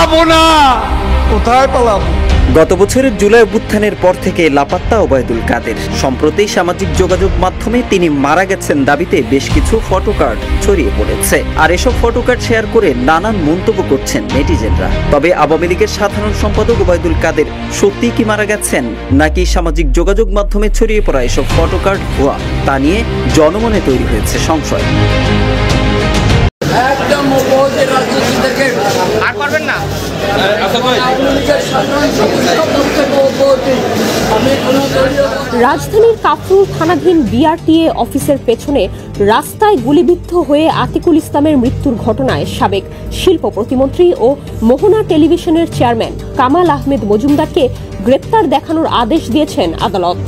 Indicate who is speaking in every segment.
Speaker 1: পালাবো না, কোথায় পালাবো?
Speaker 2: গত বছরের জুলাই অভ্যুত্থানের পর থেকে লাপাত্তা ওবায়দুল কাদের। সম্প্রতি সামাজিক যোগাযোগ মাধ্যমে তিনি মারা গেছেন দাবিতে বেশ কিছু ফটোকার্ড ছড়িয়ে পড়েছে। আর এসব ফটোকার্ড শেয়ার করে নানান মন্তব্য করছেন নেটিজেনরা। তবে আওয়ামী লীগের সাধারণ সম্পাদক ওবায়দুল কাদের সত্যিই কি মারা গেছেন, নাকি সামাজিক যোগাযোগ মাধ্যমে ছড়িয়ে পড়া এসব ফটোকার্ড ভুয়া, তা নিয়ে জনমনে তৈরি হয়েছে সংশয়।
Speaker 3: রাজধানীর কাফরুল থানাধীন বিআরটিএ অফিসের পেছনে রাস্তায় গুলিবিদ্ধ হয়ে আতিকুল ইসলামের মৃত্যুর ঘটনায় সাবেক শিল্প প্রতিমন্ত্রী ও মোহনা টেলিভিশনের চেয়ারম্যান কামাল আহমেদ মজুমদারকে গ্রেপ্তার দেখানোর আদেশ দিয়েছেন আদালত।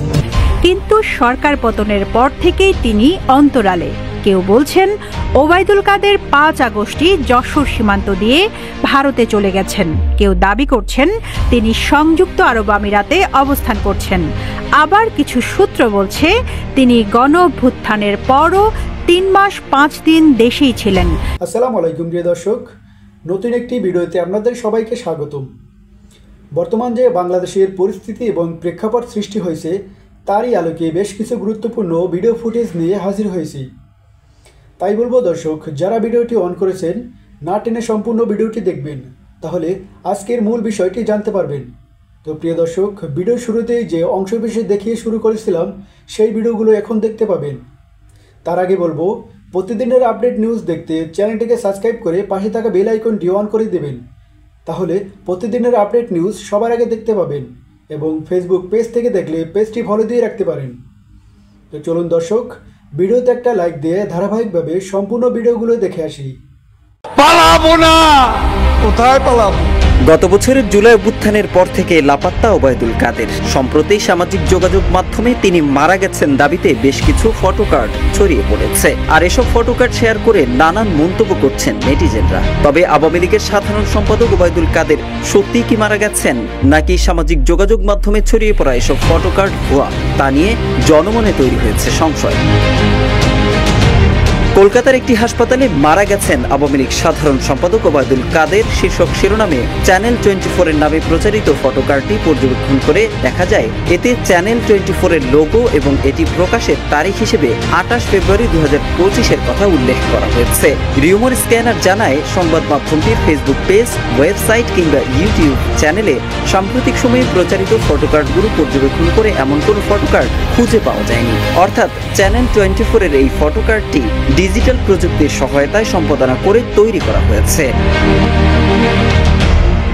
Speaker 4: কিন্তু সরকার পতনের পর থেকেই তিনি অন্তরালে। কেউ বলছেন ওবায়দুল কাদের ৫ আগস্টই যশোর সীমান্ত দিয়ে ভারতে চলে গেছেন, কেউ দাবি করছেন তিনি সংযুক্ত আরব আমিরাতে অবস্থান করছেন। আবার কিছু সূত্র বলছে তিনি গণঅভ্যুত্থানের পরও ৩ মাস ৫ দিন দেশেই ছিলেন।
Speaker 5: আসসালামু আলাইকুম প্রিয় দর্শক, নতুন একটি ভিডিওতে আপনাদের সবাইকে স্বাগতম। বর্তমান যে বাংলাদেশের পরিস্থিতি এবং প্রেক্ষাপট সৃষ্টি হয়েছে তারই আলোকে বেশ কিছু গুরুত্বপূর্ণ ভিডিও ফুটেজ নিয়ে হাজির হয়েছি। তাই বলবো দর্শক, যারা ভিডিওটি অন করেছেন না টেনে সম্পূর্ণ ভিডিওটি দেখবেন, তাহলে আজকের মূল বিষয়টি জানতে পারবেন। তো প্রিয় দর্শক, ভিডিওর শুরুতেই যে অংশ বিশেষ দেখিয়ে শুরু করেছিলাম সেই ভিডিওগুলো এখন দেখতে পাবেন। তার আগে বলবো, প্রতিদিনের আপডেট নিউজ দেখতে চ্যানেলটিকে সাবস্ক্রাইব করে পাশে থাকা বেল আইকনটি অন করে দেবেন, তাহলে প্রতিদিনের আপডেট নিউজ সবার আগে দেখতে পাবেন। এবং ফেসবুক পেজ থেকে দেখলে পেজটি ফলো দিয়ে রাখতে পারেন। তো চলুন দর্শক, ভিডিওতে একটা লাইক দিয়ে ধারাবাহিকভাবে সম্পূর্ণ ভিডিওগুলো দেখে আসি।
Speaker 1: পালাবো না, কোথায় পালাবো?
Speaker 2: গত বছরের জুলাই অভ্যুত্থানের পর থেকে লাপাত্তা ওবায়দুল কাদের। সম্প্রতি সামাজিক যোগাযোগ মাধ্যমে তিনি মারা গেছেন দাবিতে বেশ কিছু ফটোকার্ড ছড়িয়ে পড়েছে। আর এসব ফটোকার্ড শেয়ার করে নানান মন্তব্য করছেন নেটিজেনরা। তবে আওয়ামী লীগের সাধারণ সম্পাদক ওবায়দুল কাদের সত্যিই কি মারা গেছেন, নাকি সামাজিক যোগাযোগ মাধ্যমে ছড়িয়ে পড়া এসব ফটোকার্ড ভুয়া, তা নিয়ে জনমনে তৈরি হয়েছে সংশয়। কলকাতার একটি হাসপাতালে মারা গেছেন আওয়ামী লীগ সাধারণ সম্পাদক ওবায়দুল কাদের শীর্ষক শিরোনামে চ্যানেল 24-এর নামে প্রচারিত ফটোকার্ডটি পর্যবেক্ষণ করে দেখা যায় এতে চ্যানেল 24-এর লোগো এবং এটি প্রকাশের তারিখ হিসেবে ২৮ ফেব্রুয়ারি ২০২৫-এর কথা উল্লেখ করা হয়েছে। রিউমার স্ক্যানার জানায় সংবাদ মাধ্যমটির ফেসবুক পেজ, ওয়েবসাইট কিংবা ইউটিউব চ্যানেলে সাম্প্রতিক সময়ে প্রচারিত ফটোকার্ডগুলো পর্যবেক্ষণ করে এমন কোনো ফটোকার্ড খুঁজে পাওয়া যায়নি। অর্থাৎ চ্যানেল 24-এর এই ফটোকার্ডটি ডিজিটাল প্রযুক্তির সহায়তায় সম্পাদনা করে তৈরি করা হয়েছে।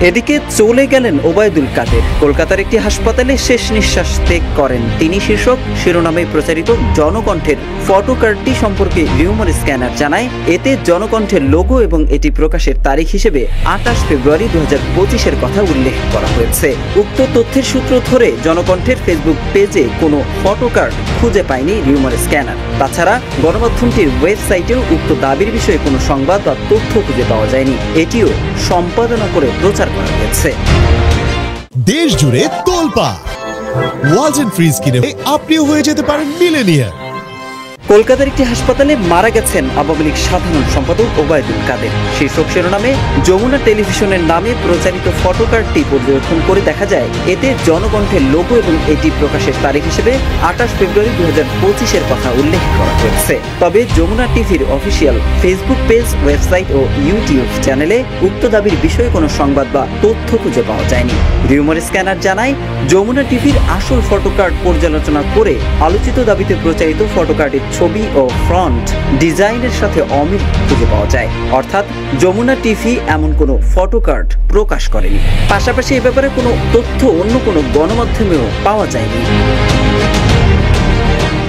Speaker 2: এদিকে চলে গেলেন ওবায়দুল কাদের। কলকাতার একটি হাসপাতালে শেষ নিঃশ্বাস ত্যাগ করেন তিনি শীর্ষক শিরোনামে প্রচারিত জনকণ্ঠের ফটোকার্ডটি সম্পর্কে রিউমার স্ক্যানার জানায় এতে জনকণ্ঠের লোগো এবং এটি প্রকাশের তারিখ হিসেবে ২৮ ফেব্রুয়ারি ২০২৫-এর কথা উল্লেখ করা হয়েছে। উক্ত তথ্যের সূত্র ধরে জনকণ্ঠের ফেসবুক পেজে কোনো ফটোকার্ড খুঁজে পায়নি রিউমার স্ক্যানার। তাছাড়া গণমাধ্যমটির ওয়েবসাইটেও উক্ত দাবির বিষয়ে কোনো সংবাদ বা তথ্য খুঁজে পাওয়া যায়নি। এটিও সম্পাদনা করে প্রচার করা হয়েছে।
Speaker 6: দেশ জুড়ে তোলপাড় ওয়ালটন ফ্রিজ কিনে আপনিও হয়ে যেতে পারেন মিলেনিয়ার।
Speaker 2: কলকাতার একটি হাসপাতালে মারা গেছেন আওয়ামী লীগ সাধারণ সম্পাদক ওবায়দুল কাদের শীর্ষক শিরোনামে যমুনা টেলিভিশনের নামে প্রচারিত ফটোকার্ডটি পর্যবেক্ষণ করে দেখা যায় এতে জনকণ্ঠের লোগো এবং এটি প্রকাশের তারিখ হিসেবে ২৮ ফেব্রুয়ারি ২০২৫-এর কথা উল্লেখ করা হয়েছে। তবে যমুনা টিভির অফিসিয়াল ফেসবুক পেজ, ওয়েবসাইট ও ইউটিউব চ্যানেলে উক্ত দাবির বিষয়ে কোনো সংবাদ বা তথ্য খুঁজে পাওয়া যায়নি। রিউমার স্ক্যানার জানায় যমুনা টিভির আসল ফটোকার্ড পর্যালোচনা করে আলোচিত দাবিতে প্রচারিত ফটোকার্ডের ছবি ও ফ্রন্ট ডিজাইনের সাথে অমিল খুঁজে পাওয়া যায়। অর্থাৎ যমুনা টিভি এমন কোনো ফটোকার্ড প্রকাশ করেনি। পাশাপাশি এ ব্যাপারে কোনো তথ্য অন্য কোনো গণমাধ্যমেও পাওয়া যায়নি।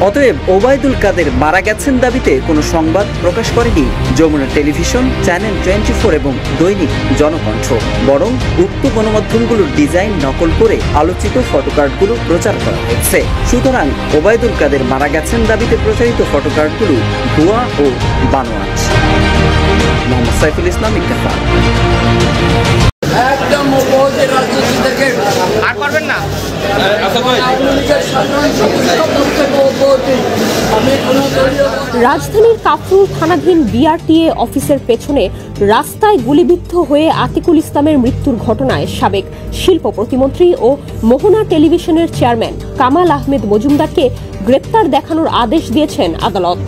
Speaker 2: অতএব ওবায়দুল কাদের মারা গেছেন দাবিতে কোনো সংবাদ প্রকাশ করেনি যমুনা টেলিভিশন, চ্যানেল 24 এবং দৈনিক জনকণ্ঠ, বরং উক্ত গণমাধ্যমগুলোর ডিজাইন নকল করে আলোচিত ফটোকার্ডগুলো প্রচার করা হয়েছে। সুতরাং ওবায়দুল কাদের মারা গেছেন দাবিতে প্রচারিত ফটোকার্ডগুলো ভুয়া ও বানোয়াট। মোহাম্মদ সাইফুল ইসলাম, ইত্তেফাক।
Speaker 7: একদম রাজনীতি থেকে আর পারবেন না। আমি কোনো দলীয়
Speaker 3: রাজধানীর কাফরুল থানাধীন বিআরটিএ অফিসের পেছনে রাস্তায় গুলিবিদ্ধ হয়ে আতিকুল ইসলামের মৃত্যুর ঘটনায় সাবেক শিল্প প্রতিমন্ত্রী ও মোহনা টেলিভিশনের চেয়ারম্যান কামাল আহমেদ মজুমদারকে গ্রেপ্তার দেখানোর আদেশ দিয়েছেন আদালত।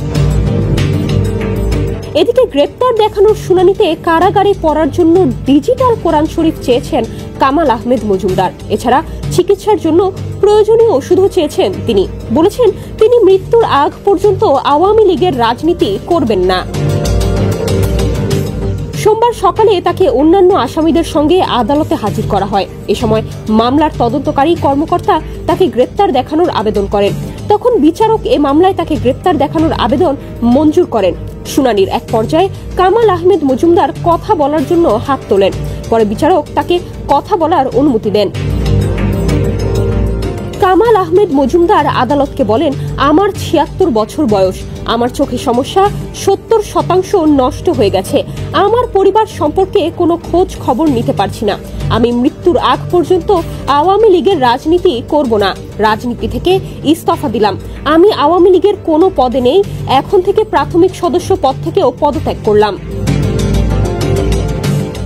Speaker 3: এদিকে গ্রেপ্তার দেখানোর শুনানিতে কারাগারে পড়ার জন্য ডিজিটাল কোরআন শরীফ চেয়েছেন কামাল আহমেদ মজুমদার। এছাড়া চিকিৎসার জন্য প্রয়োজনীয় ওষুধও চেয়েছেন তিনি। বলেছেন তিনি মৃত্যুর আগ পর্যন্ত আওয়ামী লীগের রাজনীতি করবেন না। সোমবার সকালে তাকে অন্যান্য আসামিদের সঙ্গে আদালতে হাজির করা হয়। এ সময় মামলার তদন্তকারী কর্মকর্তা তাকে গ্রেপ্তার দেখানোর আবেদন করেন। তখন বিচারক এ মামলায় তাকে গ্রেপ্তার দেখানোর আবেদন মঞ্জুর করেন। শুনানির এক পর্যায়ে কামাল আহমেদ মজুমদার কথা বলার জন্য হাত তোলেন। পরে বিচারক তাকে কথা বলার অনুমতি দেন। কামাল আহমেদ মজুমদার আদালতকে বলেন, আমার ৭৬ বছর বয়স, আমার চোখে সমস্যা ৭০% নষ্ট হয়ে গেছে। আমার পরিবার সম্পর্কে কোনো খোঁজ খবর নিতে পারছি না। আমি মৃত্যুর আগ পর্যন্ত আওয়ামী লীগের রাজনীতি করব না। রাজনীতি থেকে ইস্তফা দিলাম। আমি আওয়ামী লীগের কোনো পদে নেই। এখন থেকে প্রাথমিক সদস্য পদ থেকেও পদত্যাগ করলাম।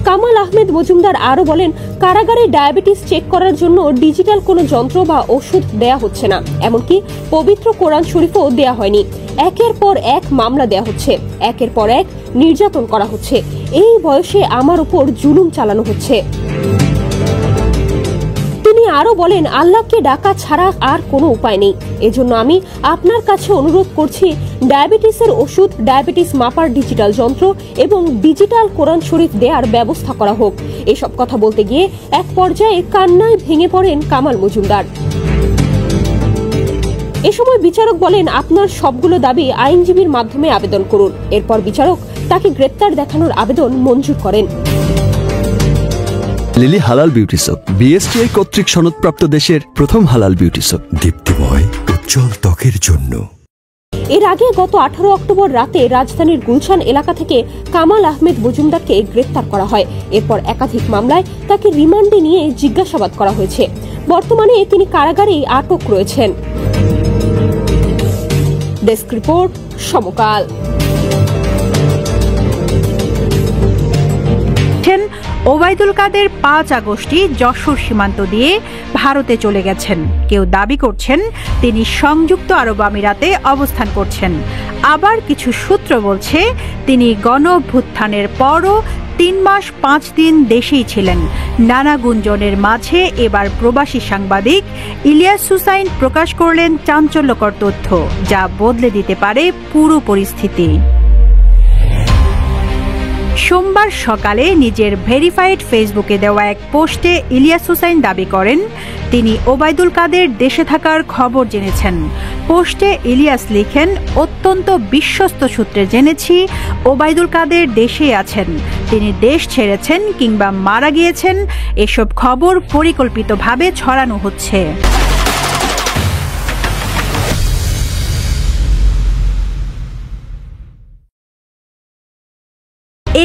Speaker 3: কামাল আহমেদ মজুমদার আরো বলেন, কারাগারে ডায়াবেটিস চেক করার জন্য ডিজিটাল কোনো যন্ত্র বা ওষুধ দেয়া হচ্ছে না। এমনকি পবিত্র কোরআন শরীফও দেয়া হয়নি। একের পর এক মামলা দেয়া হচ্ছে, একের পর এক নির্যাতন করা হচ্ছে। এই বয়সে আমার উপর জুলুম চালানো হচ্ছে। তিনি আরো বলেন, আল্লাহকে ডাকা ছাড়া আর কোনো উপায় নেই। এজন্য আমি আপনার কাছে অনুরোধ করছি, ডায়াবেটিসের ওষুধ, ডায়াবেটিস মাপার ডিজিটাল যন্ত্র এবং ডিজিটাল কোরআন শরীফ দেওয়ার ব্যবস্থা করা হোক। এসব কথা বলতে গিয়ে এক পর্যায়ে কান্নায় ভেঙে পড়েন কামাল মজুমদার। এ সময় বিচারক বলেন, আপনার সবগুলো দাবি আইনজীবীর মাধ্যমে আবেদন করুন। এরপর বিচারক তাকে গ্রেপ্তার দেখানোর আবেদন মঞ্জুর করেন।
Speaker 8: লিলি হালাল বিউটি সোপ, বিএসটিআই কর্তৃক সনদপ্রাপ্ত দেশের প্রথম হালাল বিউটি সোপ, দীপ্তিময় উজ্জ্বল ত্বকের জন্য।
Speaker 3: এর আগে গত 18 অক্টোবর রাতে রাজধানীর গুলশান এলাকা থেকে কামাল আহমেদ মজুমদারকে গ্রেপ্তার করা হয়। এরপর একাধিক মামলায় তাকে রিমান্ডে নিয়ে জিজ্ঞাসাবাদ করা হয়েছে। বর্তমানে তিনি কারাগারেই আটক রয়েছেন। ডেস্ক রিপোর্ট, সমকাল।
Speaker 4: ওবায়দুল কাদের 5 আগস্টই যশোর সীমান্ত দিয়ে ভারতে চলে গেছেন। কেউ দাবি করছেন তিনি সংযুক্ত আরব আমিরাতে অবস্থান করছেন। আবার কিছু সূত্র বলছে তিনি গণঅভ্যুত্থানের পরও 3 মাস 5 দিন দেশেই ছিলেন। নানা গুঞ্জনের মাঝে এবার প্রবাসী সাংবাদিক ইলিয়াস হুসাইন প্রকাশ করলেন চাঞ্চল্যকর তথ্য, যা বদলে দিতে পারে পুরো পরিস্থিতি। সোমবার সকালে নিজের ভেরিফাইড ফেসবুকে দেওয়া এক পোস্টে ইলিয়াস হুসাইন দাবি করেন তিনি ওবায়দুল কাদের দেশে থাকার খবর জেনেছেন। পোস্টে ইলিয়াস লিখেন, অত্যন্ত বিশ্বস্ত সূত্রে জেনেছি ওবায়দুল কাদের দেশে আছেন। তিনি দেশ ছেড়েছেন কিংবা মারা গিয়েছেন, এসব খবর পরিকল্পিতভাবে ছড়ানো হচ্ছে।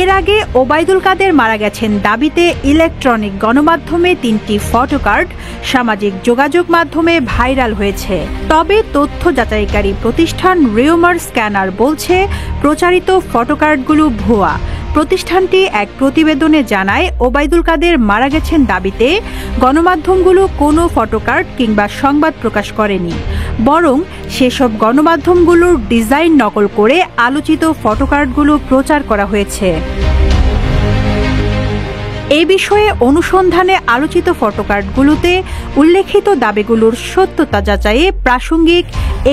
Speaker 4: এর আগে ওবায়দুল কাদের মারা গেছেন দাবিতে ইলেকট্রনিক গণমাধ্যমে 3টি ফটোকার্ড সামাজিক যোগাযোগ মাধ্যমে ভাইরাল হয়েছে। তবে তথ্য যাচাইকারী প্রতিষ্ঠান রিউমার স্ক্যানার বলছে প্রচারিত ফটোকার্ডগুলো ভুয়া। প্রতিষ্ঠানটি এক প্রতিবেদনে জানায়, ওবায়দুল কাদের মারা গেছেন দাবিতে গণমাধ্যমগুলো কোনো ফটোকার্ড কিংবা সংবাদ প্রকাশ করেনি, বরং সেসব গণমাধ্যমগুলোর ডিজাইন নকল করে আলোচিত ফটোকার্ডগুলো প্রচার করা হয়েছে। এই বিষয়ে অনুসন্ধানে আলোচিত ফটোকার্ডগুলোতে উল্লেখিত দাবিগুলোর সত্যতা যাচাইয়ে প্রাসঙ্গিক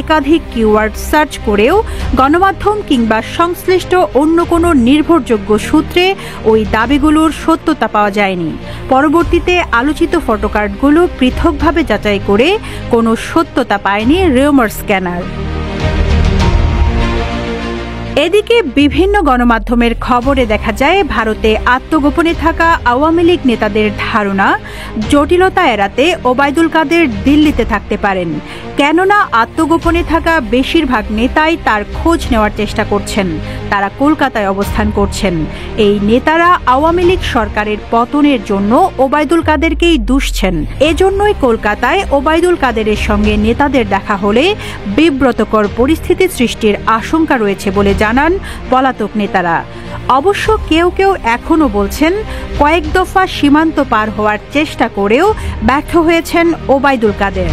Speaker 4: একাধিক কিওয়ার্ড সার্চ করেও গণমাধ্যম কিংবা সংশ্লিষ্ট অন্য কোনো নির্ভরযোগ্য সূত্রে ওই দাবিগুলোর সত্যতা পাওয়া যায়নি। পরবর্তীতে আলোচিত ফটোকার্ডগুলো পৃথকভাবে যাচাই করে কোনো সত্যতা পায়নি রিউমার স্ক্যানার। এদিকে বিভিন্ন গণমাধ্যমের খবরে দেখা যায় ভারতে আত্মগোপনে থাকা আওয়ামী লীগ নেতাদের ধারণা জটিলতা এড়াতে ওবায়দুল কাদের দিল্লিতে থাকতে পারেন, কেননা আত্মগোপনে থাকা বেশিরভাগ নেতাই তার খোঁজ নেওয়ার চেষ্টা করছেন। তারা কলকাতায় অবস্থান করছেন। এই নেতারা আওয়ামী লীগ সরকারের পতনের জন্য ওবায়দুল কাদেরকেই দুষছেন। এজন্যই কলকাতায় ওবায়দুল কাদেরের সঙ্গে নেতাদের দেখা হলে বিব্রতকর পরিস্থিতি সৃষ্টির আশঙ্কা রয়েছে বলে জানান পলাতক নেতারা। অবশ্য কেউ কেউ এখনও বলছেন কয়েক দফা সীমান্ত পার হওয়ার চেষ্টা করেও ব্যর্থ হয়েছেন ওবায়দুল কাদের।